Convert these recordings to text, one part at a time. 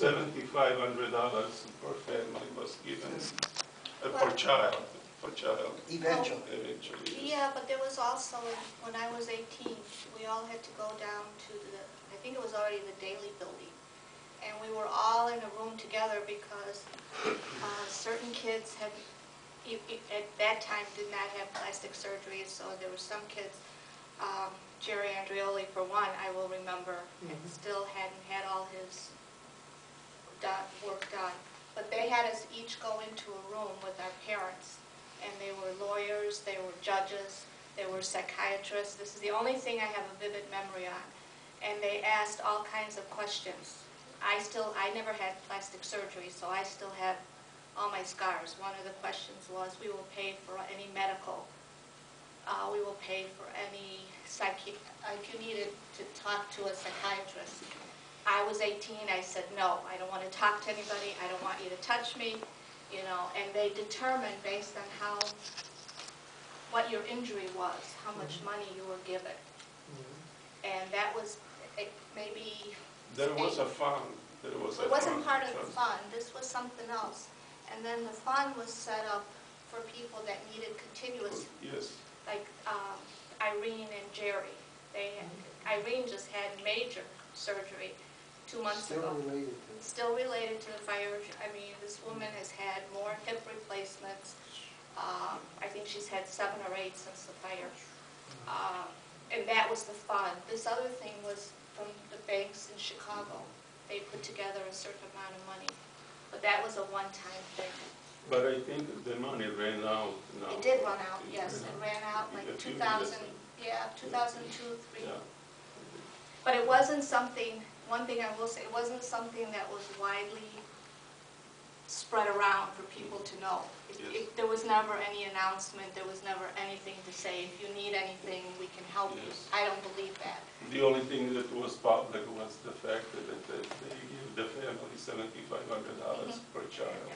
$7,500 per family was given per child. Eventually. Yeah, but there was also, when I was 18, we all had to go down to the, I think it was already the Daily building. And we were all in a room together because certain kids had, at that time, did not have plastic surgery. So there were some kids, Jerry Andreoli, for one, I will remember, and still hadn't had all his work done. But they had us each go into a room with our parents. And they were lawyers, they were judges, they were psychiatrists. This is the only thing I have a vivid memory on. And they asked all kinds of questions. I never had plastic surgery, so I still have all my scars. One of the questions was, we will pay for any medical. We will pay for any if you needed to talk to a psychiatrist. I was 18, I said, no, I don't want to talk to anybody, I don't want you to touch me. You know, and they determined based on what your injury was, how much money you were given. And that was maybe... There was a fund. It wasn't part of the fund. This was something else. And then the fund was set up for people that needed continuous... Yes. Like Irene and Jerry. Irene just had major surgery 2 months ago. Still related to the fire. I mean, this woman has had more hip replacements. I think she's had 7 or 8 since the fire. And that was the fund. This other thing was from the banks in Chicago. They put together a certain amount of money. But that was a one-time thing. But I think the money ran out now. It did run out, yes. It ran out like 2000, 2002, 3. Yeah. But it wasn't something, one thing I will say, it wasn't something that was widely spread around for people to know. There was never any announcement, there was never anything to say, if you need anything, we can help you. I don't believe that. The only thing that was public was the fact that they gave the family $7,500 per child.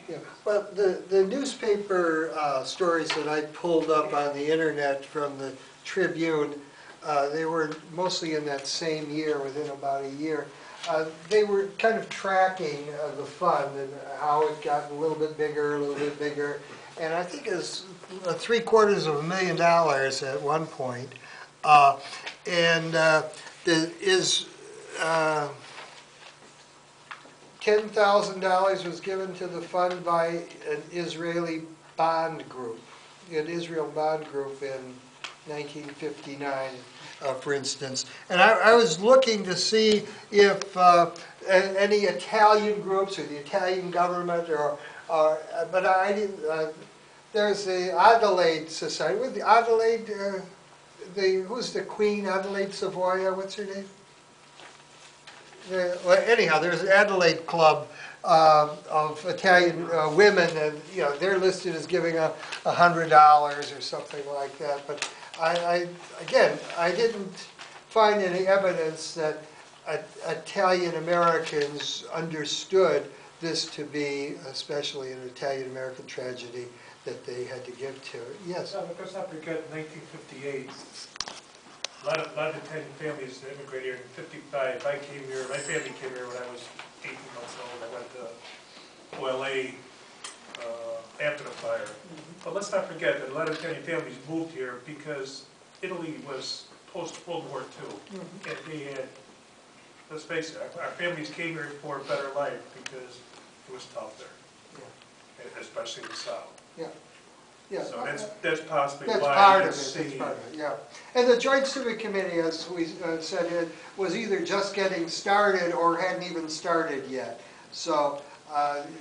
Yeah, well, the newspaper stories that I pulled up on the internet from the Tribune, they were mostly in that same year, within about a year. They were kind of tracking the fund and how it got a little bit bigger, and I think it was $750,000 at one point. $10,000 was given to the fund by an Israeli bond group, an Israel bond group in 1959, for instance. And I was looking to see if any Italian groups or the Italian government, but I didn't. There's the Adelaide Society. With the Adelaide, who's the Queen? Adelaide Savoia. What's her name? Well, anyhow, there's an Adelaide Club of Italian women, and they're listed as giving $100 or something like that. But I didn't find any evidence that Italian Americans understood this to be, especially an Italian American tragedy, that they had to give to it. Yes. No, let's not forget 1958. A lot of Italian families immigrated here in '55. My family came here when I was 18 months old. I went to OLA after the fire. But let's not forget that a lot of Italian families moved here because Italy was post-World War II. And they had, let's face it, our families came here for a better life because it was tough there, especially in the South. Yeah. Yeah. So that's possibly that's why part you of it. see. That's part of it. Yeah. And the Joint Civic Committee, as we said, it was either just getting started or hadn't even started yet. So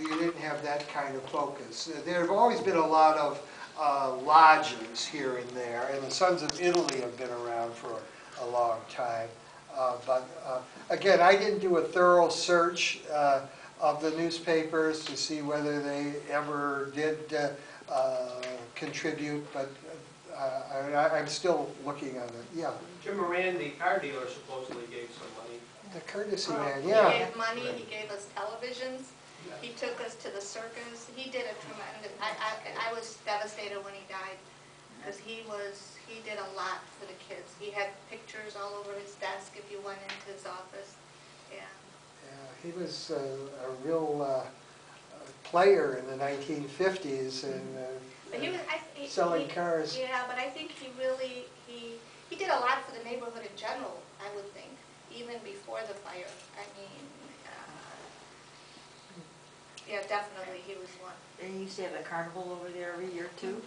you didn't have that kind of focus. There have always been a lot of lodges here and there, and the Sons of Italy have been around for a long time. But again, I didn't do a thorough search of the newspapers to see whether they ever did contribute, but I'm still looking on it. Yeah. Jim Moran, the car dealer, supposedly gave some money. The courtesy man, yeah. He gave money, he gave us televisions, he took us to the circus, he did a tremendous, I was devastated when he died, because he did a lot for the kids. He had pictures all over his desk if you went into his office. Yeah. he was a real player in the 1950s and But he was, selling cars. Yeah, but I think he really, he did a lot for the neighborhood in general, I would think, even before the fire. I mean, yeah, definitely, he was one. They used to have a carnival over there every year too.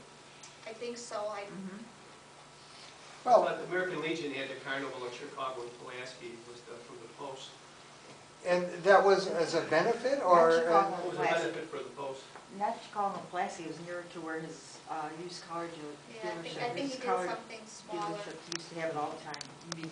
I think so, Well, But the American Legion had the carnival in Chicago, in Pulaski, was from the Post. and that was as a benefit or? Not Chicago. It was a benefit for the Post. Not Chicago, Pulaski, it was near to where his used car Yeah, I dealership. think he his did car something smaller. dealership used to have it all the time.